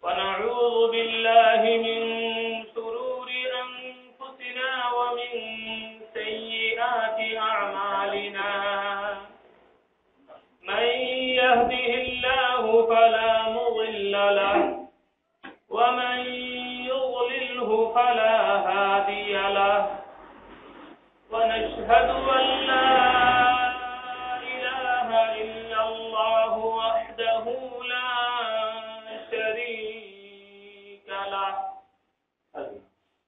ونعوذ بالله من شرور أنفسنا ومن سيئات أعمالنا من يهده الله فلا مضل له ومن يضلله فلا هادي له ونشهد أن لا إله إلا الله وحده لا شريك له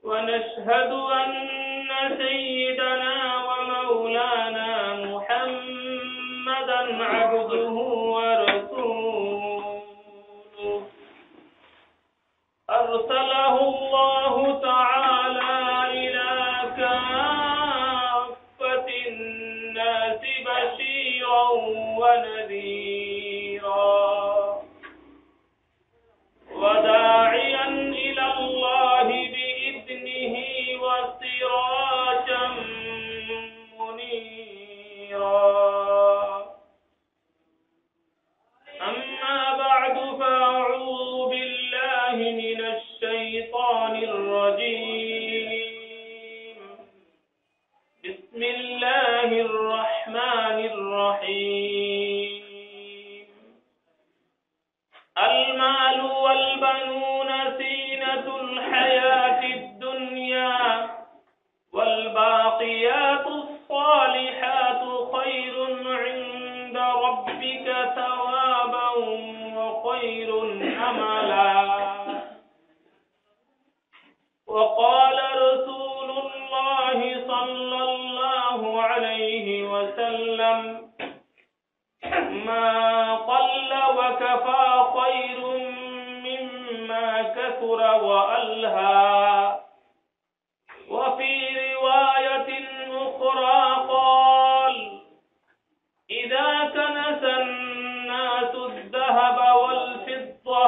ونشهد أن سيدنا ومولانا محمدا عبده ورسوله أرسله الله تعالى إلى كافة الناس بشيرا ونذيرا وداعيا إلى الله بإذنه وسراجا منيرا أما بعد فأعوذ بالله من الشيطان الرجيم بسم الله الرحمن الرحيم المال والبنون زينة الحياة الدنيا والباقيات الصالحات خير عند ربك ثوابا وخير أملا وقال رسول الله صلى الله عليه وسلم ما قل وكفى خير مما كثر وألهى وفي رواية أخرى قال إذا كنس الناس الذهب والفضة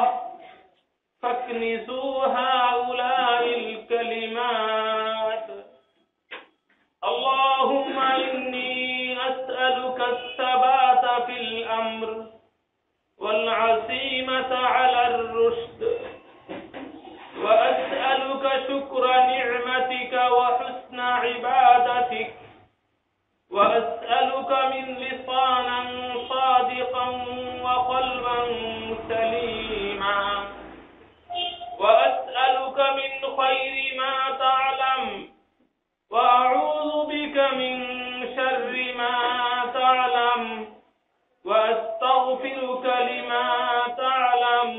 فاكنسوا هؤلاء الكلمات اللهم إني أسألك الثبات في الأمر والعزيمة على الرشد وأسألك شكر نعمتك وحسن عبادتك وأسألك من لسانا صادقا وقلبا سليما وأسألك من خير ما تعلم وأعوذ بك من شر ما تعلم وأستغفرك لما تعلم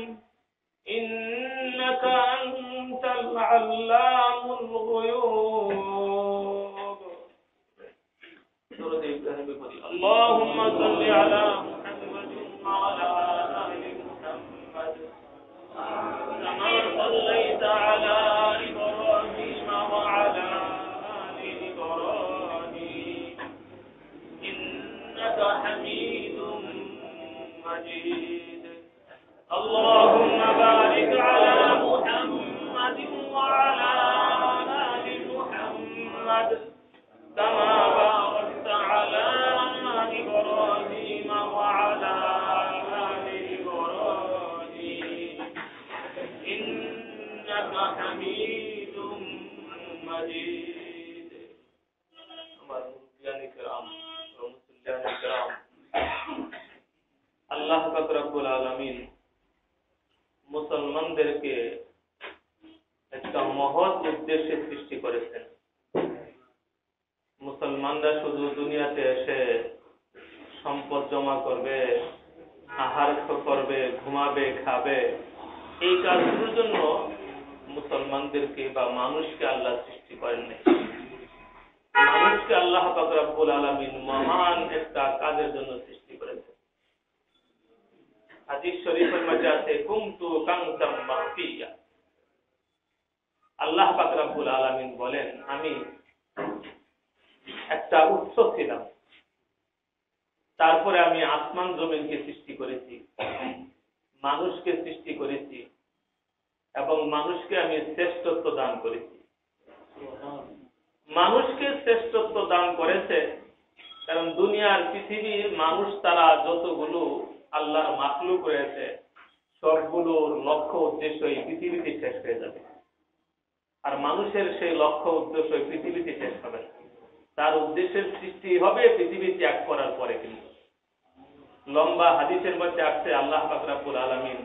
إنك أنت العلام الغيوب اللهم صل على محمد وعلى آل محمد كما صليت على إبراهيم وعلى آل إبراهيم إنك حميد مجيد اللهم بارك على محمد وعلى آل محمد كما باركت على إبراهيم وعلى آل إبراهيم إنك حميد مجيد আল্লাহ পাক রব্বুল আলামিন মুসলমানদেরকে একটা মহৎ উদ্দেশ্যে সৃষ্টি করেছেন। মুসলমানরা শুধু দুনিয়াতে এসে সম্পদ জমা করবে, আহার করবে, ঘুমাবে, খাবে, এই কাজগুলোর জন্য মুসলমানদেরকে বা মানুষকে আল্লাহ সৃষ্টি করেন নাই। মানুষকে আল্লাহ পাক রব্বুল আলামিন মহান একটা কাজের জন্য সৃষ্টি করেছেন। হাদিস শরীফের মধ্যে আছে কুনতু কানজাম মাখফিয়া। আল্লাহ পাক রব্বুল আলামিন বলেন আমি একটা উৎস ছিলাম, তারপরে আমি আসমান জমিনকে সৃষ্টি করেছি, মানুষকে সৃষ্টি করেছি এবং মানুষকে আমি শ্রেষ্ঠত্ব দান করেছি। মানুষকে শ্রেষ্ঠত্ব দান করেছে কারণ দুনিয়ার পৃথিবীর মানুষ তারা যতগুলো আল্লাহর মাখলুক রয়েছে সবগুলোর লক্ষ্য উদ্দেশ্য এই পৃথিবীতে শেষ হয়ে যাবে। আর মানুষের সেই লক্ষ্য উদ্দেশ্য এই পৃথিবীতে শেষ হবে না, তার উদ্দেশ্যের সৃষ্টি হবে পৃথিবী ত্যাগ করার পরে। কিন্তু লম্বা হাদিসের মধ্যে আসছে আল্লাহ পাক রব্বুল আলামিন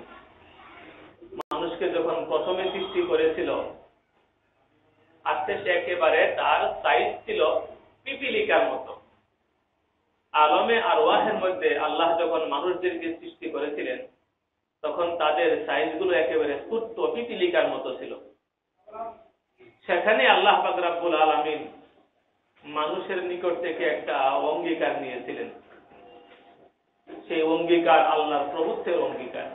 মানুষকে যখন প্রথমে সৃষ্টি করেছিল, আস্তে সে একেবারে তার সাইজ ছিল পিপিলিকার মতো। আলমে আরওয়াহের মধ্যে আল্লাহ যখন মানুষদেরকে সৃষ্টি করেছিলেন তখন তাদের সাইজগুলো একেবারে ছোট্ট পিপিলিকার মতো ছিল। সেখানে আল্লাহ পাক রব্বুল আলামিন মানুষের নিকট থেকে একটা অঙ্গীকার নিয়েছিলেন। সেই অঙ্গীকার আল্লাহর প্রভুত্বের অঙ্গীকার।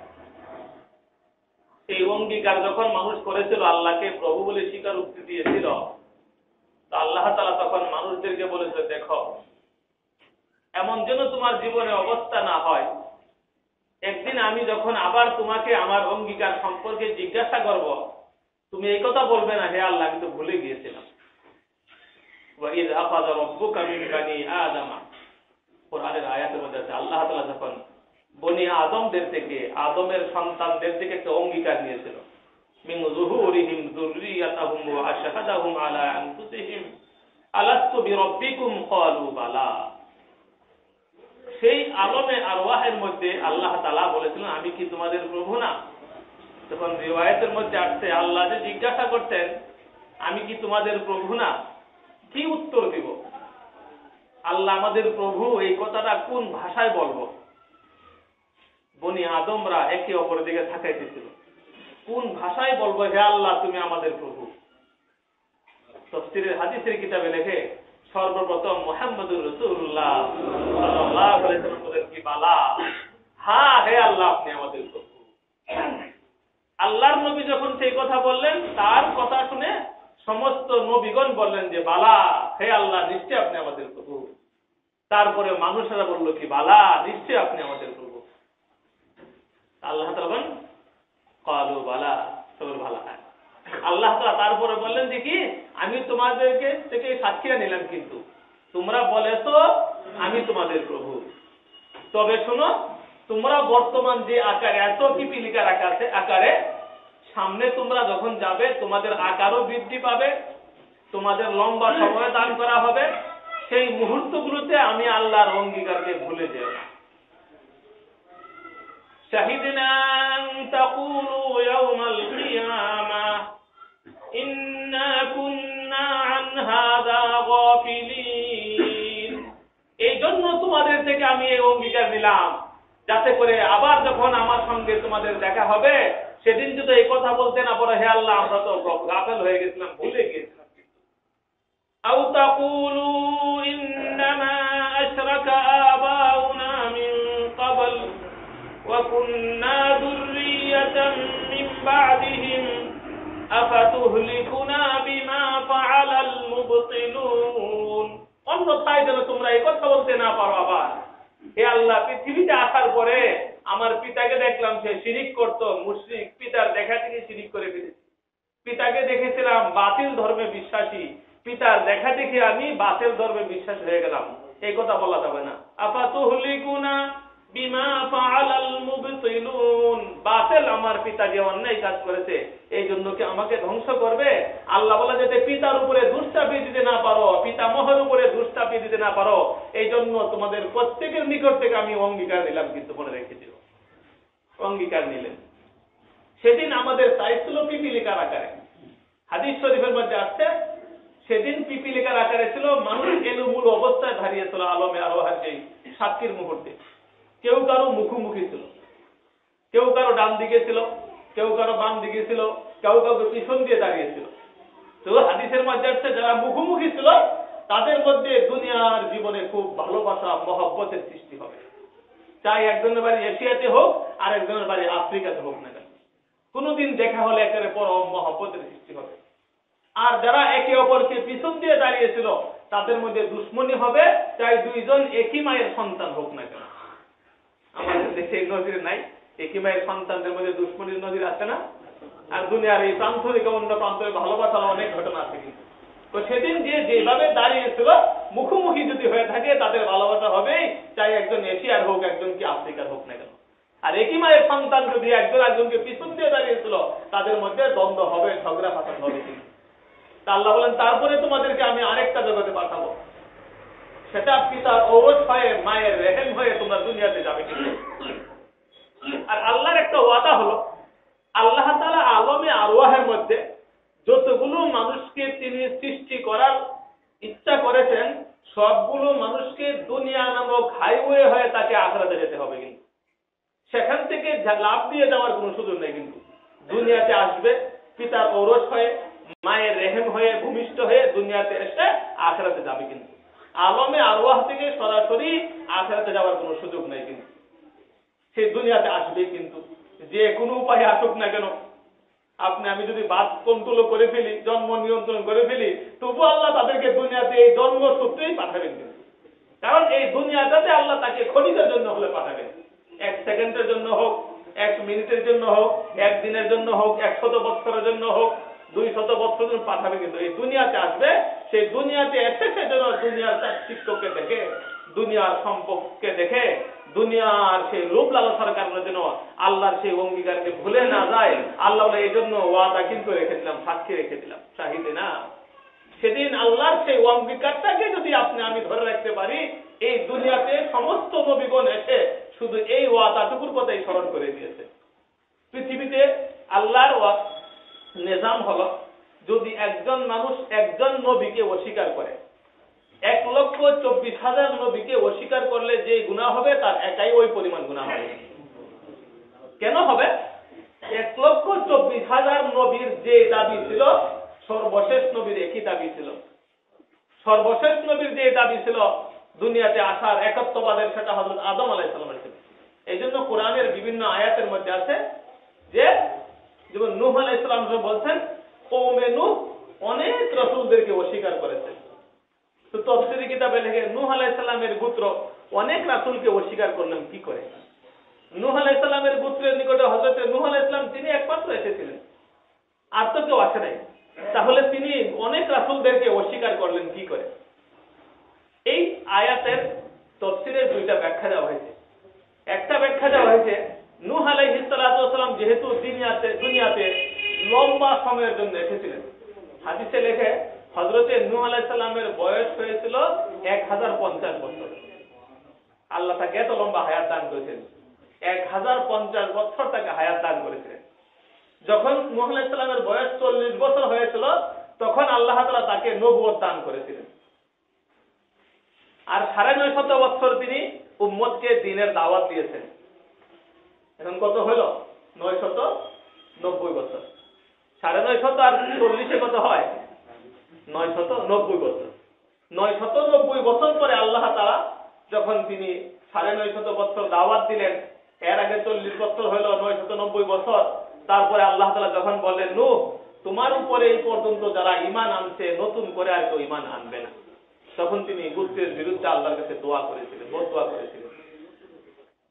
এই অঙ্গীকার যখন মানুষ করেছিল, আল্লাহকে প্রভু বলে স্বীকারোক্তি দিয়েছিল, তো আল্লাহ তাআলা তখন মানুষদেরকে বলেছিল, দেখো এমন যেন তোমার জীবনে অবস্থা না হয়, একদিন আমি যখন আবার তোমাকে আমার অঙ্গীকার সম্পর্কে জিজ্ঞাসা করব, তুমি এই কথা বলবে না, হে আল্লাহ আমি তো ভুলে গিয়েছিলাম। ওয়াইদ আখাযা রাব্বুকা মিন বানি আদম, কোরআনের আয়াতের মধ্যে আছে আল্লাহ তাআলা যখন বনি আদমদের থেকে, আদমের সন্তানদের থেকে একটা অঙ্গীকার নিয়েছিল, মিন যুহুরিহিম যুররিয়াতাহুম ওয়া আশহাদাহুম আলা আনফুসিহিম আলাস্তু বিরাব্বিকুম ক্বালু বালা। সেই আলমে আরওয়াহের মধ্যে আল্লাহ তাআলা বলেছিলেন, আমি কি তোমাদের প্রভু না? তখন রিওয়ায়াতের মধ্যে আসছে আল্লাহ যে জিজ্ঞাসা করতেন, আমি কি তোমাদের প্রভু না, কি উত্তর দিব? আল্লাহ আমাদের প্রভু এই কথাটা কোন ভাষায় বলবো? বনি আদমরা একে অপরের দিকে তাকাইতেছিল, কোন ভাষায় বলবো হে আল্লাহ তুমি আমাদের প্রভু? তাফসীরের হাদিসের কিতাবে লেখে, সর্বপ্রথম মুহাম্মদুর রাসূলুল্লাহ সাল্লাল্লাহু আলাইহি ওয়াসাল্লাম বলেন কি বালা, হ্যাঁ হে আল্লাহ আপনি আমাদের প্রভু। আল্লাহর নবী যখন সেই কথা বললেন, তার কথা শুনে সমস্ত নবীগণ বললেন যে বালা, হে আল্লাহ নিশ্চয় আপনি আমাদের প্রভু। তারপরে মানুষেরা বলল কি বালা, নিশ্চয় আপনি আমাদের প্রভু। আল্লাহ তাআলা বলেন ক্বালু বালা, সবর ভালা। আল্লাহ তাআলা তারপরে বললেন যে কি, আমি তোমাদেরকে থেকে সাক্ষীরা নিলাম, কিন্তু তোমরা বলেছো আমি তোমাদের প্রভু। তবে শোনো, তোমরা বর্তমান যে আকারে এত পিপিলিকার আকারে, সামনে তোমরা যখন যাবে তোমাদের আকারও বৃদ্ধি পাবে, তোমাদের লম্বা সময় দান করা হবে, সেই মুহূর্তগুলোতে আমি আল্লাহর অঙ্গীকারকে ভুলে যেও না। শাহিদনা আন তাকুলু ইয়াউমাল কিয়ামা ইন্না কুন্না আন হাযা গাফিলিন। এই জন্য তোমাদের থেকে আমি এই অঙ্গীকার নিলাম, যাতে করে আবার যখন আমার সঙ্গে তোমাদের দেখা হবে, সেদিন যদি এই কথা বলতে না পারো, হে আল্লাহ আমরা তো গাফেল হয়ে গেছিলাম, ভুলে গিয়েছিলাম। আও তাকুলু ইন্নামা আশরাকা আবাউনা মিন ক্বাবল ওয়া কুন্না যুররিয়াতাম মিন বা'দিহিম আফাতুহলিকুনা বিমা ফাআলাল মুবতিলুন। অন্যথায় যেন তোমরা এই কথা বলতে না পারো আবার, হে আল্লাহ পৃথিবীতে আসার পরে আমার পিতাকে দেখলাম সে শিরিক করত, মুশরিক, পিতার দেখা থেকে শিরিক করে ফেলেছি। পিতাকে দেখেছিলাম বাতিল ধর্মে বিশ্বাসী, পিতার দেখা দেখে আমি বাতিল ধর্মে বিশ্বাস হয়ে গেলাম, এই কথা বলা যাবে না। আফাতুহলিকুনা বিমা ফাআলাল মুবতিলুন, বাতিল আমার পিতা যে অন্যায় কাজ করেছে এই জন্য কি আমাকে ধ্বংস করবে? আল্লাহ বলে যাতে পিতার উপরে দুষ্টাপি দিতে না পারো, পিতামহের উপরে দুষ্টাপি দিতে না পারো, এই জন্য তোমাদের প্রত্যেকের নিকট থেকে আমি অঙ্গীকার নিলাম। কিন্তু মনে রেখে দিও, অঙ্গীকার নিলেন। সেদিন আমাদের সাইজ ছিল পিপিলিকার আকারে। হাদিস শরীফের মধ্যে আসছে সেদিন পিপিলিকার আকারে ছিল, মানুষ এলোমুলো অবস্থায় দাঁড়িয়েছিল আলমে আরওয়াহের সেই সাক্ষীর মুহূর্তে। কেউ কারো মুখোমুখি ছিল, কেউ কারো ডান দিকে ছিল, কেউ কারো বাম দিকে ছিল, কেউ কাউকে পিছন দিয়ে দাঁড়িয়েছিল। তো হাদিসের মধ্যে আসছে যারা মুখোমুখি ছিল তাদের মধ্যে দুনিয়ার জীবনে খুব ভালোবাসা মহব্বতের সৃষ্টি হবে। চাই একজনের বাড়ি এশিয়াতে হোক আর একজনের বাড়ি আফ্রিকাতে হোক না কেন, কোনোদিন দেখা হলে একেবারে পরম মহব্বতের সৃষ্টি হবে। আর যারা একে অপরকে পিছন দিয়ে দাঁড়িয়েছিল তাদের মধ্যে দুশ্মনী হবে, চাই দুইজন একই মায়ের সন্তান হোক না কেন। আমাদের দেশে এই নজির নাই, একই মায়ের সন্তানদের মধ্যে দুশ্মনীর নজির আছে না? আর দুনিয়ার এই প্রান্ত থেকে অন্য প্রান্তের ভালোবাসার অনেক ঘটনা আছে। কিন্তু তো সেদিন যে যেভাবে দাঁড়িয়েছিল মুখোমুখি যদি হয়ে থাকে তাদের ভালোবাসা হবেই, চাই একজন এশিয়ার হোক একজন কি আফ্রিকার হোক না কেন। আর একই মায়ের সন্তান যদি একজন একজনকে পিছন দিয়ে দাঁড়িয়েছিল, তাদের মধ্যে দ্বন্দ্ব হবে, ঝগড়া ফাসাদ হবে। তা আল্লাহ বলেন তারপরে তোমাদেরকে আমি আরেকটা জগতে পাঠাবো, সেটা পিতার ঔরস হয়ে মায়ের রেহেম হয়ে তোমরা দুনিয়াতে যাবে। কিন্তু আর আল্লাহর একটা ওয়াদা হলো, আল্লাহ তাআলা আলমে আরওয়াহের মধ্যে যতগুলো মানুষকে তিনি সৃষ্টি করার ইচ্ছা করেছেন, সবগুলো মানুষকে দুনিয়া নামক হাইওয়ে হয়ে তাকে আখিরাতে যেতে হবে। কিন্তু সেখান থেকে লাভ দিয়ে যাওয়ার কোনো সুযোগ নেই। কিন্তু দুনিয়াতে আসবে পিতার ঔরস হয়ে, মায়ের রেহেম হয়ে, ভূমিষ্ঠ হয়ে দুনিয়াতে এসে আখিরাতে যাবে। কিন্তু আলমে আরওয়াহ থেকে সরাসরি আখিরাতে যাওয়ার কোনো সুযোগ নেই। কিন্তু সেই দুনিয়াতে আসবে, কিন্তু যে কোনো উপায়ে আসুক না কেন, আপনি আমি যদি বাদ কন্ট্রোল করে ফেলি, জন্ম নিয়ন্ত্রণ করে ফেলি, তবু আল্লাহ তাদেরকে দুনিয়াতে এই জন্মসূত্রেই পাঠাবেন। কিন্তু কারণ এই দুনিয়াটাতে আল্লাহ তাকে ক্ষণিকের জন্য হলে পাঠাবেন। 1 সেকেন্ডের জন্য হোক, 1 মিনিটের জন্য হোক, 1 দিনের জন্য হোক, 100 বছরের জন্য হোক, 200 বছরের জন্য পাঠাবে। কিন্তু এই দুনিয়াতে আসবে, সেই দুনিয়াতে এসে সে যেন দুনিয়ার চাকচিক্যকে দেখে, দুনিয়ার সম্পর্ককে দেখে, দুনিয়ার সেই লোভ লালসার কারণে যেন আল্লাহর সেই অঙ্গীকারকে ভুলে না যায়। আল্লাহ এই জন্য ওয়াদা কিন্তু রেখেছিলাম, সাক্ষী রেখেছিলাম, শাহিদে না। সেদিন আল্লাহর সেই অঙ্গীকারটাকে যদি আপনি আমি ধরে রাখতে পারি, এই দুনিয়াতে সমস্ত নবীগণ এসে শুধু এই ওয়াদাটুকুর কথাই স্মরণ করে দিয়েছে। পৃথিবীতে আল্লাহর নিজাম হলো, যদি একজন মানুষ একজন নবীকে অস্বীকার করে, 1,24,000 নবীকে অস্বীকার করলে যে গুনাহ হবে তার একাই ওই পরিমাণ গুনাহ হবে। কেন হবে? 1,24,000 নবীর যে দাবি ছিল, সর্বশেষ নবীর একই দাবি ছিল। সর্বশেষ নবীর যে দাবি ছিল দুনিয়াতে আসার একত্ববাদের, সেটা হযরত আদম আলাইহিস সালামের ছিল। এই জন্য কোরআনের বিভিন্ন আয়াতের মধ্যে আছে যে, যেমন নূহ আলাইহিস সালাম বলছেন, কওমে নূহ অনেক রাসূলদেরকে অস্বীকার করেছে। তো তাফসীরে কিতাবে লেখে নূহ আলাইহিস সালামের গোত্র অনেক রাসূলকে অস্বীকার করলেন কি করে? নূহ আলাইহিস সালামের গোত্রের নিকটে হযরত নূহ আলাইহিস সালাম তিনি একমাত্র এসেছিলেন, আর তো কেউ আসে নাই। তাহলে তিনি অনেক রাসূলদেরকে অস্বীকার করলেন কি করে? এই আয়াতের তাফসীরের দুইটা ব্যাখ্যা দেওয়া হয়েছে। একটা ব্যাখ্যা দেওয়া হয়েছে, নূহ আলাইহিস সালাম যেহেতু দুনিয়াতে লম্বা সময়ের জন্য এসেছিলেন, হাদিসে লেখে হযরতে নূহ আলাইহিস সালামের বয়স হয়েছিল 1050 বছর। আল্লাহ তাকে এত লম্বা হায়াত দান করেছেন, 1050 বছর তাকে হায়াত দান করেছিলেন। যখন নূহ আলাইহিস সালামের বয়স 40 বছর হয়েছিল, তখন আল্লাহ তাআলা তাকে নবুয়ত দান করেছিলেন। আর 950 বছর তিনি উম্মতকে দ্বীনের দাওয়াত দিয়েছেন। এখন কত হলো? 990 বছর। 950 আর 40 কত হয়? 990 বছর। 990 বছর পরে আল্লাহ তাআলা যখন তিনি 950 বছর দাওয়াত দিলেন, এর আগে 40 বছর হলো, 990 বছর। তারপরে আল্লাহ তাআলা যখন বললেন, নূহ তোমার উপরে এই পর্যন্ত যারা ঈমান আনছে, নতুন করে আর কেউ ঈমান আনবে না, তখন তিনি গোত্রের বিরুদ্ধে আল্লাহর কাছে দোয়া করেছিলেন, বদদোয়া করেছিলেন।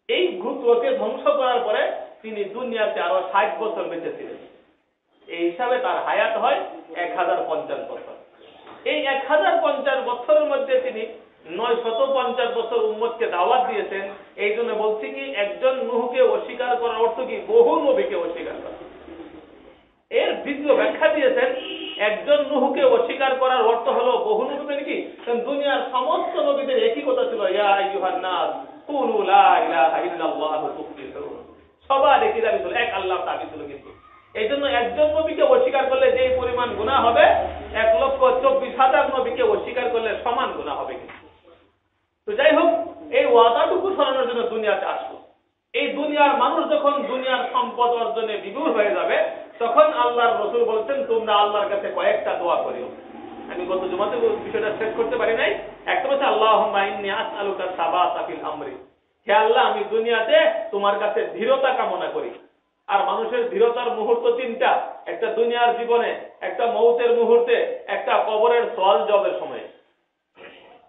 এই গোত্রকে ধ্বংস করার পরে তিনি দুনিয়াতে আরো 60 বছর বেঁচে ছিলেন। এই হিসাবে তার হায়াত হয় 1050 বছর। এই 1050 বছরের মধ্যে তিনি 950 বছর উম্মতকে দাওয়াত দিয়েছেন। এই জন্য বলছি কি, একজন নূহকে অস্বীকার করার অর্থ কি? বহু নবীকে অস্বীকার করা। এর দ্বিতীয় ব্যাখ্যা দিয়েছেন, একজন নূহকে অস্বীকার করার অর্থ হলো বহু নবী মানে কি, দুনিয়ার সমস্ত নবীদের একই কথা ছিল, ইয়া আইয়ুহান নাস কুলু লা ইলাহা ইল্লাল্লাহু তুফলিহুন। সবার একই দাবি ছিল, এক আল্লাহর দাবি ছিল। কিন্তু এই জন্য একজন নবীকে অস্বীকার করলে যে পরিমাণ গুনাহ হবে, 1,24,000 নবীকে অস্বীকার করলে সমান গুনাহ হবে। তো যাই হোক, এই ওয়াদাটুকু স্মরণের জন্য দুনিয়াতে আসলো। এই দুনিয়ার মানুষ যখন দুনিয়ার সম্পদ অর্জনে বিমূঢ় হয়ে যাবে, তখন আল্লাহর রাসূল বলছেন, তোমরা আল্লাহর কাছে কয়েকটা দোয়া করিও। আমি গত জুমাতে বিষয়টা শেষ করতে পারি নাই। একটা হচ্ছে, আল্লাহুম্মা ইন্নী আসআলুকা সাবাতা ফিল আমরি। হে আল্লাহ, আমি দুনিয়াতে তোমার কাছে দৃঢ়তা কামনা করি। আর মানুষের দৃঢ়তার মুহূর্ত তিনটা, একটা দুনিয়ার জীবনে, একটা মৌতের মুহূর্তে, একটা কবরের সওয়াল জবাবের সময়।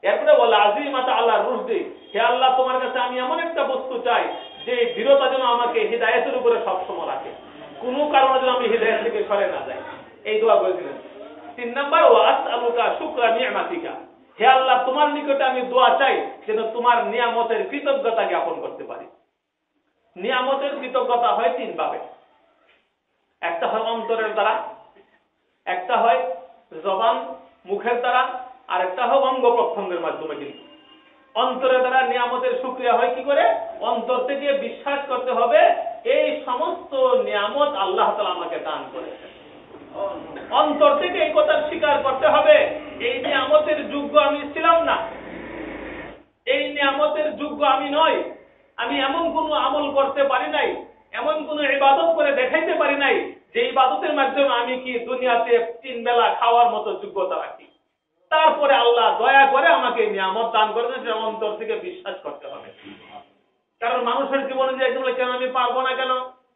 এরপরে বলে আজিমাতা আল্লাহ রুশদি। হে আল্লাহ, তোমার কাছে আমি এমন একটা বস্তু চাই যে দৃঢ়তা যেন আমাকে হিদায়াতের উপরে সবসময় রাখে, কোনো কারণে যেন আমি হিদায়াত থেকে সরে না যাই। এই দোয়া করেছিলেন। 3 নাম্বার, ওয়া আসআলুকা শুকরা নি'মাতিকা। হে আল্লাহ, তোমার নিকটে আমি দোয়া চাই যেন তোমার নিয়ামতের কৃতজ্ঞতা জ্ঞাপন করতে পারি। নিয়ামতের কৃতজ্ঞতা হয় তিন ভাবে। একটা হয় অন্তরের দ্বারা, একটা হয় জবান মুখের দ্বারা, আর একটা হয় অঙ্গ প্রত্যঙ্গের মাধ্যমে। কিন্তু অন্তরের দ্বারা নিয়ামতের শুকরিয়া হয় কি করে? অন্তর থেকে বিশ্বাস করতে হবে এই সমস্ত নিয়ামত আল্লাহ তাআলা আমাকে দান করেছেন। অন্তর থেকে এই কথা স্বীকার করতে হবে এই নিয়ামতের যোগ্য আমি ছিলাম না, এই নিয়ামতের যোগ্য আমি নই, আমি এমন কোন আমল করতে পারি নাই, এমন কোন ইবাদত করে দেখাইতে পারি নাই যে ইবাদতের মাধ্যমে আমি কি দুনিয়াতে 3 বেলা খাওয়ার মতো যোগ্যতা রাখি। তারপরে আল্লাহ দয়া করে আমাকে নিয়ামত দান করেছেন, সেটা অন্তর থেকে বিশ্বাস করতে হবে। কারণ মানুষের জীবনে যে একদম কেন আমি পারবো না, কেন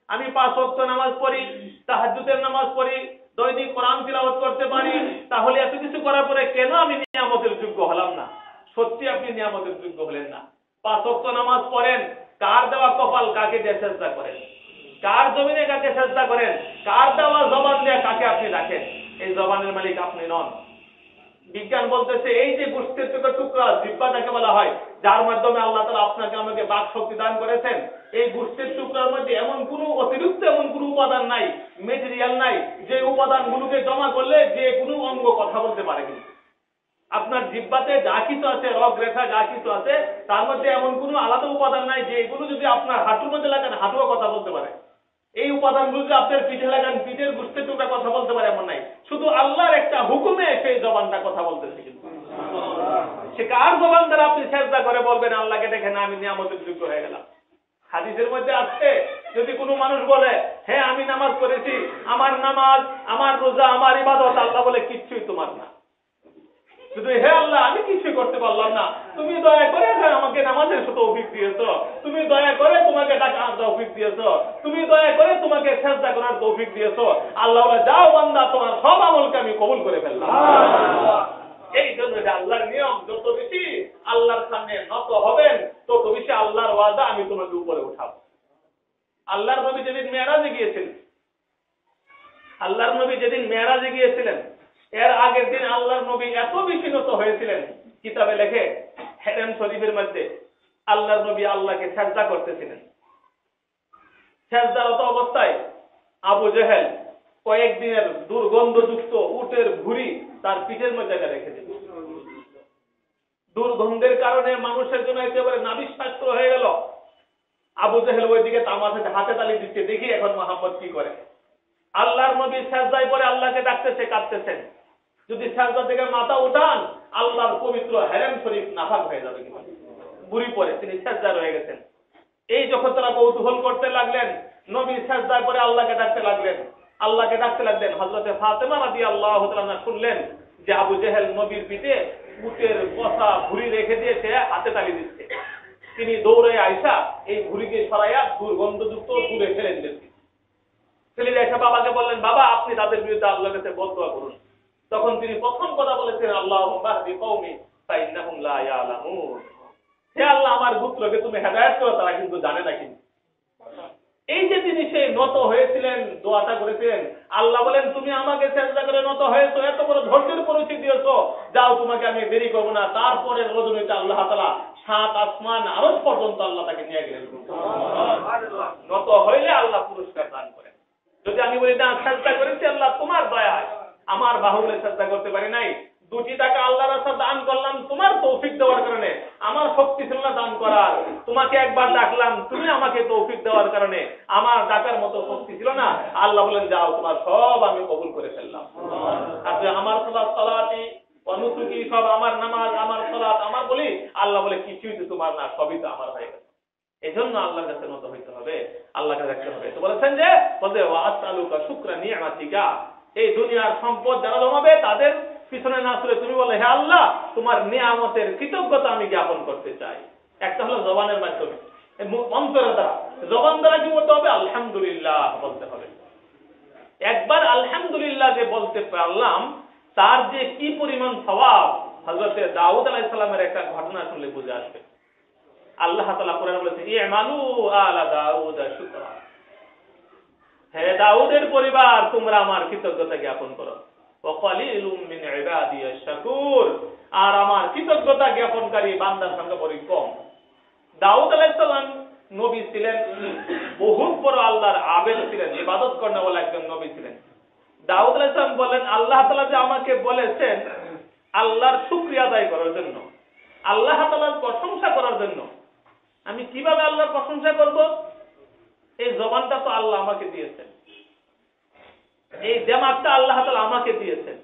আমি 5 ওয়াক্ত নামাজ পড়ি, তাহাজ্জুদের নামাজ পড়ি, দৈনিক কোরআন তিলাওয়াত করতে পারি, তাহলে এত কিছু করার পরে কেন আমি নিয়ামতের যোগ্য হলাম না? সত্যি আপনি নিয়ামতের যোগ্য হলেন না। 5 ওয়াক্ত নামাজ পড়েন, কার দেওয়া কপাল কাকে দিয়ে চেষ্টা করেন, কার জমিনে কাকে চেষ্টা করেন, কার দেওয়া জবান দিয়ে কাকে আপনি রাখেন, এই জবানের মালিক আপনি নন। বিজ্ঞান বলতেছে এই যে গোষ্ঠীর থেকে টুকরা জিহ্বা যাকে বলা হয়, যার মাধ্যমে আল্লাহ তাআলা আপনাকে আমাকে বাক শক্তি দান করেছেন, এই গোষ্ঠীর টুকরার মধ্যে এমন কোনো অতিরিক্ত এমন কোনো উপাদান নাই, মেটেরিয়াল নাই, যে উপাদানগুলোকে জমা করলে যে কোনো অঙ্গ কথা বলতে পারে। কিন্তু আপনার জিহ্বাতে যা কিছু আছে, রগ রেখা যা কিছু আছে, তার মধ্যে এমন কোনো আলাদা উপাদান নাই যে এগুলো যদি আপনার হাঁটুর মধ্যে লাগান হাঁটুও কথা বলতে পারে। এই উপাদানগুলো যদি আপনার পিঠে লাগান পিঠের গোষ্ঠীর টুকরা কথা বলতে পারে এমন নাই। শুধু আল্লাহর একটা হুকুমে সেই জবানটা কথা বলতেছে। কিন্তু সে কার জবান দ্বারা আপনি সেজদা করে বলবেন আল্লাহকে দেখে না আমি নিয়ামতের যোগ্য হয়ে গেলাম? হাদিসের মধ্যে আছে, যদি কোনো মানুষ বলে হ্যাঁ আমি নামাজ পড়েছি, আমার নামাজ, আমার রোজা, আমার ইবাদত, আল্লাহ বলে কিচ্ছুই তোমার না। শুধু হে আল্লাহ আমি কিছুই করতে পারলাম না, তুমি দয়া করে আমাকে নামাজের তৌফিক দিয়েছো, তুমি দয়া করে তোমাকে টাকার তৌফিক দিয়েছো, তুমি দয়া করে তোমাকে সেজদা করার তৌফিক দিয়েছো। আল্লাহ বলে যাও বান্দা, তোমার সব আমলকে আমি কবুল করে ফেললাম। এই জন্য আল্লাহর নিয়ম, যত বেশি আল্লাহর সামনে নত হবেন তত বেশি আল্লাহর ওয়াদা আমি তোমাকে উপরে উঠাবো। আল্লাহর নবী যেদিন মেরাজে গিয়েছিলেন, আল্লাহর নবী যেদিন মেরাজে গিয়েছিলেন, এর আগের দিন আল্লাহর নবী এত বেশি নত হয়েছিলেন, কিতাবে লেখে হেরেম শরীফের মধ্যে আল্লাহর নবী আল্লাহকে সেজদা করতেছিলেন। সেজদারত অবস্থায় আবু জেহেল কয়েকদিনের দুর্গন্ধযুক্ত উটের ভুঁড়ি তার পিঠের মধ্যে রেখে দিল। দুর্গন্ধের কারণে মানুষের জন্য একেবারে নাবিশ্বাস্ত হয়ে গেল। আবু জেহেল ওইদিকে তামাশাতে হাতে তালি দিচ্ছে, দেখি এখন মুহাম্মদ কি করে। আল্লাহর নবী সেজদায় পড়ে আল্লাহকে ডাকতেছে, কাঁদতেছেন। যদি সেজদা থেকে মাথা উঠান আল্লাহর পবিত্র হেরেম শরীফ নাফাক হয়ে যাবে। বুড়ি পরে তিনি সেজদায় রয়ে গেছেন। এই যখন তারা কৌতূহল করতে লাগলেন, নবী সেজদায় পড়ে আল্লাহকে ডাকতে লাগলেন, আল্লাহকে ডাকতে লাগলেন। হযরতে ফাতেমা রাদিয়াল্লাহু তাআলা শুনলেন যে আবু জেহেল নবীর পিঠে উটের পচা ভুঁড়ি রেখে দিয়ে সে হাতে তালি দিচ্ছে। তিনি দৌড়ে আইসা এই ভুঁড়িকে সরাইয়া দুর্গন্ধযুক্ত দূরে ফেলে দিলেন। ফেলে এসে বাবাকে বললেন, বাবা আপনি তাদের বিরুদ্ধে আল্লাহর কাছে বদদোয়া করুন। তখন তিনি প্রথম কথা বলেছেন, আল্লাহুম্মা হদি কওমি ফাইন্নাহুম লা ইয়ালামুন। হে আল্লাহ আমার গোত্রকে তুমি হেদায়েত করো, তারা কিন্তু জানে না। কিন্তু এই যে তিনি সেই নত হয়েছিলেন, দোয়াটা করেছেন, আল্লাহ বলেন তুমি আমাকে সেজদা করে নত হয়েছো, এত বড় ধৈর্যের পরিচয় দিয়েছো, যাও তোমাকে আমি দেরি করবো না। তারপরে রজনীতে আল্লাহ তাআলা 7 আসমান আরশ পর্যন্ত আল্লাহ তাকে নিয়ে গেলেন। নত হইলে আল্লাহ পুরস্কার দান করেন। যদি আমি বলি না সেজদা করেছি আল্লাহ তোমার দয়ায়, আমার বাহুলে সেজদা করতে পারি নাই, 2টি টাকা আল্লাহর রাস্তায় দান করলাম তোমার তৌফিক দেওয়ার কারণে, আমার শক্তি ছিল না দান করার, তোমাকে একবার ডাকলাম তুমি আমাকে তৌফিক দেওয়ার কারণে, আমার ডাকার মতো শক্তি ছিল না। আল্লাহ বলেন যাও তোমার সব আমি কবুল করে ফেললাম। আপনি আমার সালাতি অনুসুকি সব আমার নামাজ, আমার সালাত, আমার বলি, আল্লাহ বলে কিছুই তো তোমার না, সবই তো আমার হয়ে গেছে। এজন্য আল্লাহর কাছে নত হইতে হবে, আল্লাহকে রাখতে হবে। তো বলেছেন যে বলতে ওয়াসআলুকা শুকরা নি'মাতিকা, এই দুনিয়ার সম্পদ যারা জমাবে তাদের পিছনে না চলে তুমি বলে হে আল্লাহ তোমার নিয়ামতের কৃতজ্ঞতা আমি জ্ঞাপন করতে চাই। একটা হলো জবানের মাধ্যমে, অন্তরের দ্বারা। জবান দ্বারা কি বলতে হবে? আলহামদুলিল্লাহ বলতে হবে। একবার আলহামদুলিল্লাহ যে বলতে পারলাম তার যে কি পরিমাণ সওয়াব, হযরতে দাউদ আলাইহিস সালামের একটা ঘটনা শুনলে বুঝে আসবে। আল্লাহ তাআলা কোরআনে বলেছেন ইমালু আলা দাউদ শুকরা, হে দাউদের পরিবার তোমরা আমার কৃতজ্ঞতা জ্ঞাপন করো। ওয়াকালিলুম মিন ইবাদিয়াশ শাকুর, আর আমার কৃতজ্ঞতা জ্ঞাপনকারী বান্দার সংখ্যা বড়ই কম। দাউদ আলাইহিস সালাম নবী ছিলেন, বহুত বড় আল্লাহর আবেদ ছিলেন, ইবাদত করেন বলে একজন নবী ছিলেন। দাউদ আলাইহিস সালাম বলেন, আল্লাহ তাআলা যে আমাকে বলেছেন আল্লাহর শুকরিয়া আদায় করার জন্য, আল্লাহ তাআলার প্রশংসা করার জন্য, আমি কিভাবে আল্লাহর প্রশংসা করব? এই জবানটা তো আল্লাহ আমাকে দিয়েছেন, এই দিমাগটা আল্লাহ তাআলা আমাকে দিয়েছেন,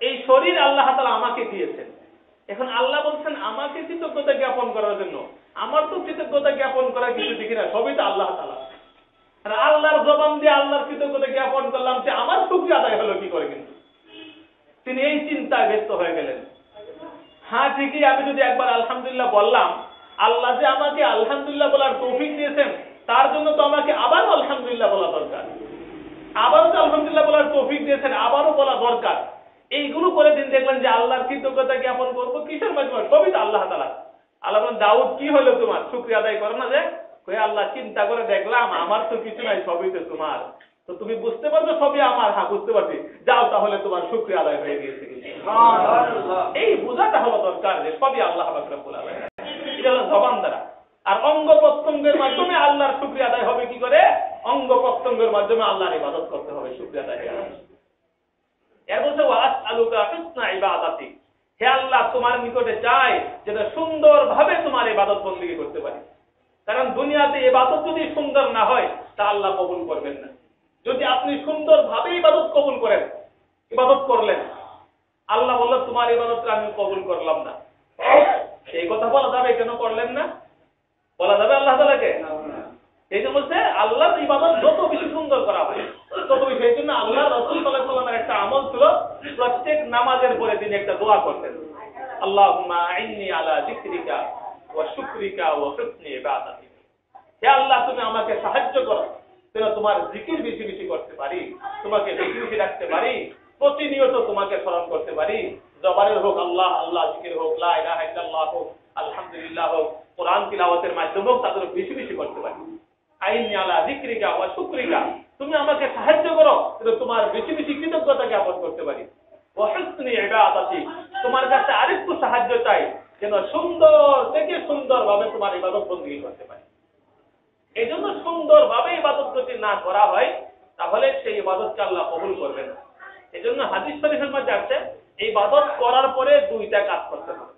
এই শরীর আল্লাহ তাআলা আমাকে দিয়েছেন। এখন আল্লাহ বলছেন আমাকে কৃতজ্ঞতা জ্ঞাপন করার জন্য। আমার তো কৃতজ্ঞতা জ্ঞাপন করার কিছু দেখি না, সবই তো আল্লাহ তাআলা। আর আল্লাহর জবান দিয়ে আল্লাহর কৃতজ্ঞতা জ্ঞাপন করলাম, যে আমার শুকরিয়া আদায় হলো কি করে? কিন্তু তিনি এই চিন্তায় ব্যস্ত হয়ে গেলেন। হ্যাঁ ঠিকই, আমি যদি একবার আলহামদুলিল্লাহ বললাম, আল্লাহ যে আমাকে আলহামদুলিল্লাহ বলার তৌফিক দিয়েছেন, তার জন্য তো আমাকে আবারও আলহামদুলিল্লাহ বলা দরকার। আবারও তো আলহামদুলিল্লাহ বলার তৌফিক দিয়েছেন, আবারও বলা দরকার। এইগুলো করে দিন দেখলেন যে আল্লাহর কৃতজ্ঞতা জ্ঞাপন করবো কিসের মাধ্যমে? সবই তো আল্লাহ তাআলা। আল্লাহ বলেন, দাউদ কি হলো তোমার? শুকরিয়া আদায় করো না যে? কই আল্লাহ চিন্তা করে দেখলাম আমার তো কিছু নাই, সবই তো তোমার। তো তুমি বুঝতে পারছো সবই আমার? হ্যাঁ বুঝতে পারছি। যাও তাহলে তোমার শুকরিয়া আদায় হয়ে গিয়েছে। এই বোঝাটা হলো দরকার যে সবই আল্লাহ রাব্বুল আলামিন। এটা হলো জবান দ্বারা। আর অঙ্গ প্রত্যঙ্গের মাধ্যমে আল্লাহর শুকরিয়া আদায় হবে কি করে? অঙ্গ প্রত্যঙ্গের মাধ্যমে আল্লাহর ইবাদত করতে হবে, শুকরিয়া আদায় করা। এর বলছে ওয়াসআলুকা হুসনা ইবাদাতি, হে আল্লাহ তোমার নিকটে চাই যেন সুন্দরভাবে তোমার ইবাদত বندگی করতে পারি। কারণ দুনিয়াতে ইবাদত যদি সুন্দর না হয় তা আল্লাহ কবুল করবেন না। যদি আপনি সুন্দরভাবে ইবাদত কবুল করেন, ইবাদত করলেন, আল্লাহ বলল তোমার ইবাদতটা আমি কবুল করলাম না, এই কথা বলা যাবে? কেন করলেন না বলা যাবে আল্লাহ তাআলাকে? এই জন্য বলছে আল্লাহর ইবাদত যত বেশি সুন্দর করা হয় তত বেশি। এই জন্য আল্লাহ রাসূল সাল্লাল্লাহু আলাইহি ওয়াসাল্লামের একটা আমল ছিল, প্রত্যেক নামাজের পরে তিনি একটা দোয়া করতেন, আল্লাহুম্মা আইন্নি আলা যিকরিকা ওয়া শুকরিকা ওয়া হুসনি ইবাদাতিক। হে আল্লাহ তুমি আমাকে সাহায্য করো যেন তোমার জিকির বেশি বেশি করতে পারি, তোমাকে বেশি বেশি রাখতে পারি, প্রতিনিয়ত তোমাকে স্মরণ করতে পারি। জবানের হোক আল্লাহ আল্লাহ জিকির হোক, লা ইলাহা ইল্লাল্লাহ হোক, আলহামদুলিল্লাহ হোক, কোরআন তিলাওয়াতের মাধ্যমে হোক, তাদের বেশি বেশি করতে পারি। আইন্নি আলা যিকরিকা ওয়া শুকরিকা, তুমি আমাকে সাহায্য করো যেন তোমার বেশি বেশি কৃতজ্ঞতা জ্ঞাপন করতে পারি। ওয়া হুসনি ইবাদাতিক, তোমার কাছে আরেকটু সাহায্য চাই যেন সুন্দর থেকে সুন্দরভাবে তোমার ইবাদত বندگی করতে পারি। এই জন্য সুন্দরভাবে ইবাদত যদি না করা হয় তাহলে সেই ইবাদতকে আল্লাহ কবুল করবেন না। এই জন্য হাদিস শরীফের মধ্যে আছে এই ইবাদত করার পরে দুইটা কাজ করতে হবে।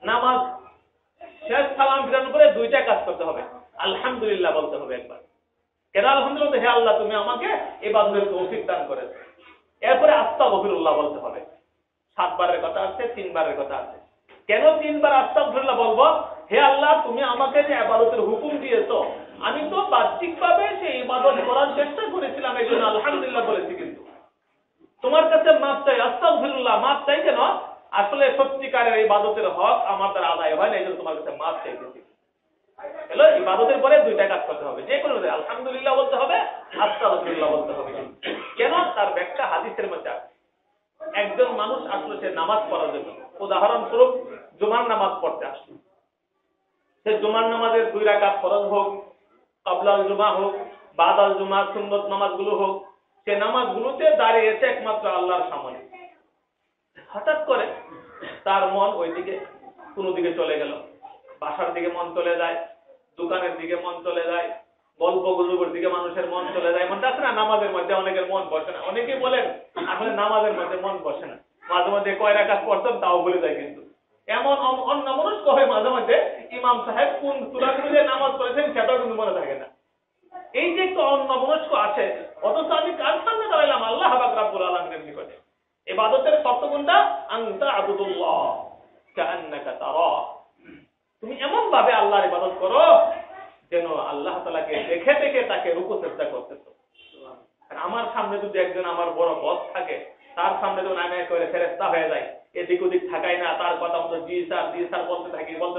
নামাজ শেষ সালাম ফিরানোর পরে দুইটা কাজ করতে হবে। আলহামদুলিল্লাহ বলতে হবে একবার। কেন আলহামদুলিল্লাহ? হে আল্লাহ তুমি আমাকে ইবাদতের তৌফিক দান করেছো। এরপরে আস্তাগফিরুল্লাহ বলতে হবে। 7 বারের কথা আছে, 3 বারের কথা আছে। কেন 3 বার আস্তাগফিরুল্লাহ বলবো? হে আল্লাহ তুমি আমাকে যে ইবাদতের হুকুম দিয়েছো, আমি তো বাহ্যিকভাবে সেই ইবাদত করার চেষ্টা করেছিলাম, এই জন্য আলহামদুলিল্লাহ বলেছি, কিন্তু তোমার কাছে মাফ চাই, আস্তাগফিরুল্লাহ। মাফ চাই কেন? আসলে সত্যিকারের ইবাদতের হক আমার দ্বারা আদায় হয় না, এই জন্য তোমার কাছে মাফ চাইতেছি। হ্যালো, ইবাদতের পরে দুইটা কাজ করতে হবে, যে কোনো আলহামদুলিল্লাহ বলতে হবে, আস্তাগফিরুল্লাহ বলতে হবে। কেন? তার ব্যাখ্যা হাদিসের মধ্যে আছে। একজন মানুষ আসলে সে নামাজ পড়ার জন্য, উদাহরণস্বরূপ জুমার নামাজ পড়তে আসলো। সে জুমার নামাজের 2 রাকাত ফরজ হোক, ক্বাবলাল জুমা হোক, বাদাল জুমা, সুন্নত নামাজগুলো হোক, সে নামাজগুলোতে দাঁড়িয়েছে একমাত্র আল্লাহর সামনে। হঠাৎ করে তার মন ওইদিকে কোনো দিকে চলে গেল, বাসার দিকে মন চলে যায়, দোকানের দিকে মন চলে যায়, গল্প গুজবের দিকে মানুষের মন চলে যায়। মনটা আছে না, নামাজের মধ্যে অনেকের মন বসে না। অনেকেই বলেন আসলে নামাজের মধ্যে মন বসে না, মাঝে মধ্যে কয় রাকাত পড়তাম তাও ভুলে যায়। কিন্তু এমন অন্যমনস্ক হয় মাঝে মধ্যে, ইমাম সাহেব কোন সূরা দিয়ে নামাজ পড়েছেন সেটাও কিন্তু মনে থাকে না। এই যে একটু অন্যমনস্ক আছে, অথচ আমি কার সামনে দাঁড়াইলাম? আল্লাহ রাব্বুল আলামিনের নিকটে। ইবাদতের শর্ত কোনটা? আনতা আবুদুল্লাহ কাআন্নাকা তারা, তুমি এমন ভাবে আল্লাহর ইবাদত করো যেন আল্লাহ তাআলাকে দেখে দেখে তাকে রুকু সিজদা করতেছো। আমার সামনে যদি একজন আমার বড় বস থাকে, তার সামনে যখন আমি একেবারে ফেরেশতা হয়ে যাই, এদিক ওদিক থাকাই না, তার কথা মতো জি স্যার বলতে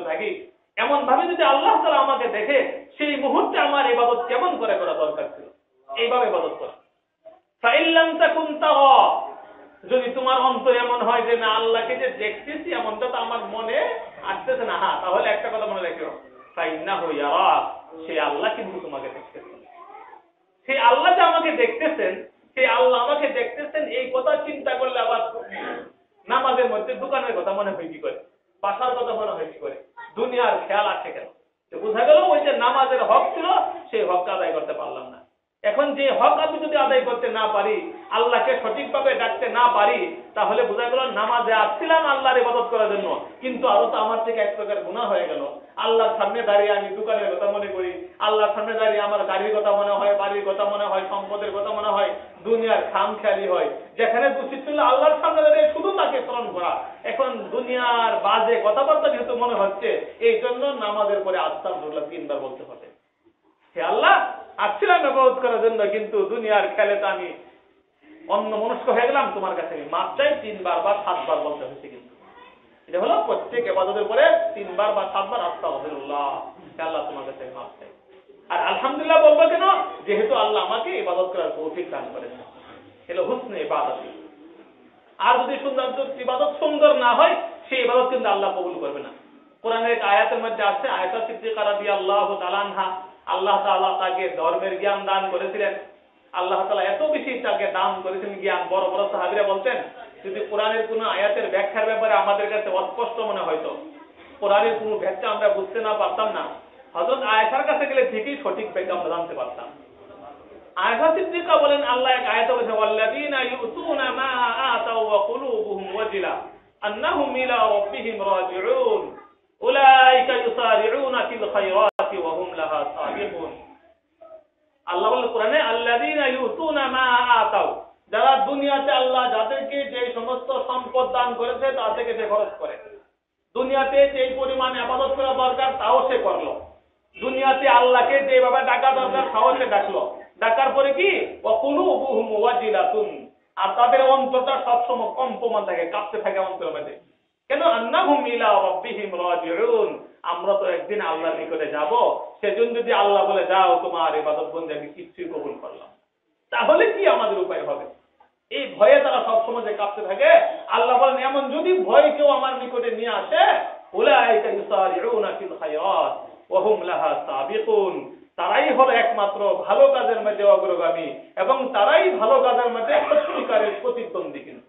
থাকি, এমন ভাবে যদি আল্লাহ তাআলা আমাকে দেখে, সেই মুহূর্তে আমার ইবাদত কেমন করে করা দরকার ছিল, এইভাবে ইবাদত করা। ফাইল্লাম তাকুন তারা, যদি তোমার অন্তর এমন হয় যে না আল্লাহকে যে দেখতেছি এমনটা তো আমার মনে আসতেছে না, হ্যাঁ তাহলে একটা কথা মনে রাখো, ফাইন্নাহু ইয়ারাক, সেই আল্লাহ কিন্তু তোমাকে দেখতেছেন। সেই আল্লাহ যে আমাকে দেখতেছেন, সেই আল্লাহ আমাকে দেখতেছেন, এই কথা চিন্তা করলে আবার নামাজের মধ্যে দোকানের কথা মনে হয় কি করে, বাসার কথা মনে হয় কি করে, দুনিয়ার খেয়াল আসে কেন? বোঝা গেল ওই যে নামাজের হক ছিল সেই হক আদায় করতে পারলাম না। এখন যে হক আমি যদি আদায় করতে না পারি, আল্লাহকে সঠিকভাবে ডাকতে না পারি, তাহলে বোঝা গেল নামাজে আসছিলাম আল্লাহর ইবাদত করার জন্য, কিন্তু আরো তো আমার থেকে এক প্রকার গুনাহ হয়ে গেল। আল্লাহর সামনে দাঁড়িয়ে আমি দোকানের কথা মনে করি, আল্লাহর সামনে দাঁড়িয়ে আমার গাড়ির কথা মনে হয়, বাড়ির কথা মনে হয়, সম্পদের কথা মনে হয়, দুনিয়ার খামখেয়ালি হয়। যেখানে উচিত ছিল আল্লাহর সামনে দাঁড়িয়ে শুধু তাকে স্মরণ করা, এখন দুনিয়ার বাজে কথাবার্তা যেহেতু মনে হচ্ছে, এই জন্য নামাজের পরে আস্তাগফিরুল্লাহ 3 বার বলতে হবে। হে আল্লাহ, আসছিলাম ইবাদত করার জন্য, কিন্তু দুনিয়ার খেলে তো আমি অন্য মনস্ক হয়ে গেলাম, তোমার কাছে আমি মাফ চাই। 3 বার বা 7 বার বলতে হচ্ছে। কিন্তু এটা হলো প্রত্যেক ইবাদতের পরে 3 বার বা 7 বার আস্তাগফিরুল্লাহ, হে আল্লাহ তোমার কাছে আমি মাফ চাই। আর আলহামদুলিল্লাহ বলবো কেন? যেহেতু আল্লাহ আমাকে ইবাদত করার তৌফিক দান করেছেন। এটা হুসনে ইবাদত। আর যদি ইবাদত সুন্দর না হয়, সেই ইবাদত কিন্তু আল্লাহ কবুল করবে না। কোরআনের এক আয়াতের মধ্যে আছে, আয়েশা সিদ্দিকা রাদিয়াল্লাহু তাআলা আনহা, আল্লাহ তাআলা তাকে ধর্মের জ্ঞান দান করেছিলেন। আল্লাহ তাআলা এত বেশি তাকে দান করেছেন জ্ঞান, বড় বড় সাহাবীরা বলতেন, যদি কোরআনের কোনো আয়াতের ব্যাখ্যার ব্যাপারে আমাদের কাছে অস্পষ্ট মনে হয়তো, কোরআনের কোনো ব্যাখ্যা আমরা বুঝতে না পারতাম না, হযরত আয়েশার কাছে গেলে ঠিকই সঠিক ব্যাখ্যা আমরা জানতে পারতাম। আয়েশা সিদ্দিকা বলেন, আল্লাহ এক আয়াতে বলেছেন, ওয়াল্লাযীনা ইউতুনা মা আতাউ ওয়া কুলুবুহুম ওয়াজিলা আন্নাহুম ইলা রাব্বিহিম রাজিউন উলাইকা ইউসারিউনা ফিল খায়রাতি ওয়া হুম লাহা সাবিকুন। আল্লাহ বলেন কোরআনে, আল্লাযীনা ইউতুনা মা আতাউ, যারা দুনিয়াতে আল্লাহ যাদেরকে যে সমস্ত সম্পদ দান করেছে তা থেকে সে খরচ করে, দুনিয়াতে যে পরিমাণ ইবাদত করা দরকার তাও সে করলো, দুনিয়াতে আল্লাহকে যেভাবে ডাকা দরকার তাও সে ডাকলো, ডাকার পরে কি ওয়া কুলুবুহুম ওয়াজিলাতুন, আর তাদের অন্তরটা সবসময় কম্পমান থাকে, কাঁপতে থাকে অন্তরের মধ্যে। কেন? আন্নাহুম ইলা রাব্বিহিম রাজিউন, আমরা তো একদিন আল্লাহর নিকটে যাব, সেজন্য যদি আল্লাহ বলে যাও তোমার ইবাদত বন্দেগী আমি কিছুই কবুল করলাম, তাহলে কি আমাদের উপায় হবে? এই ভয়ে তারা সবসময় যে কাঁপতে থাকে। আল্লাহ বলেন, এমন যদি ভয় কেউ আমার নিকটে নিয়ে আসে, উলাইকা ইউসারিউনা ফিল খায়রাত ওয়া হুম লাহা সাবিকুন, তারাই হলো একমাত্র ভালো কাজের মধ্যে অগ্রগামী এবং তারাই ভালো কাজের মধ্যে সত্যিকারের প্রতিদ্বন্দ্বী। কিন্তু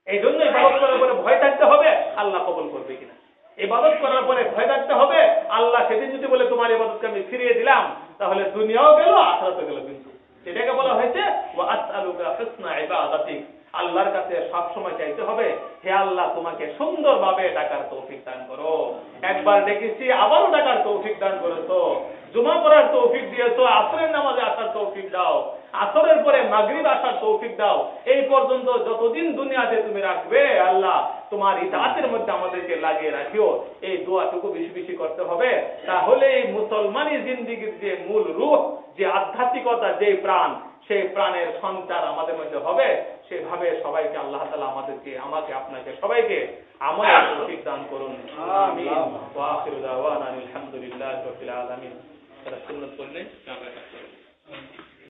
এই জন্য ইবাদত করার পরে ভয় থাকতে হবে আল্লাহ কবুল করবে কিনা। ইবাদত করার পরে ভয় থাকতে হবে, আল্লাহ সেদিন যদি বলে তোমার ইবাদতকে আমি ফিরিয়ে দিলাম, তাহলে দুনিয়াও গেল আখিরাতও গেল। কিন্তু এটাকে বলা হয়েছে ওয়া আসআলুকা হুসনা ইবাদাতিক, আল্লাহর কাছে সব সময় চাইতে হবে, হে আল্লাহ তোমাকে সুন্দরভাবে ডাকার তৌফিক দান করো। একবার ডেকেছি, আবারও ডাকার তৌফিক দান করেছো, জুমা পড়ার তৌফিক দিয়েছো, আসরের নামাজে আসার তৌফিক দাও, আসরের পরে মাগরিব আসার তৌফিক দাও। এই পর্যন্ত যতদিন দুনিয়াতে তুমি রাখবে, আল্লাহ তোমার ইতাআতের মধ্যে আমাদেরকে লাগিয়ে রাখিও। এই দোয়াটুকু বেশি বেশি করতে হবে। তাহলে এই মুসলমানি জিন্দেগির যে মূল রূহ, যে আধ্যাত্মিকতা, যে প্রাণ, সেই প্রাণের সঞ্চার আমাদের মধ্যে হবে। সেভাবে সবাইকে আল্লাহ তাআলা আমাকে আপনাকে সবাইকে আমলের তৌফিক দান করুন। আমিন। ওয়া আখিরু দাওয়ানা আলহামদুলিল্লাহি রাব্বিল আলামিন। সুন্নাত পড়লে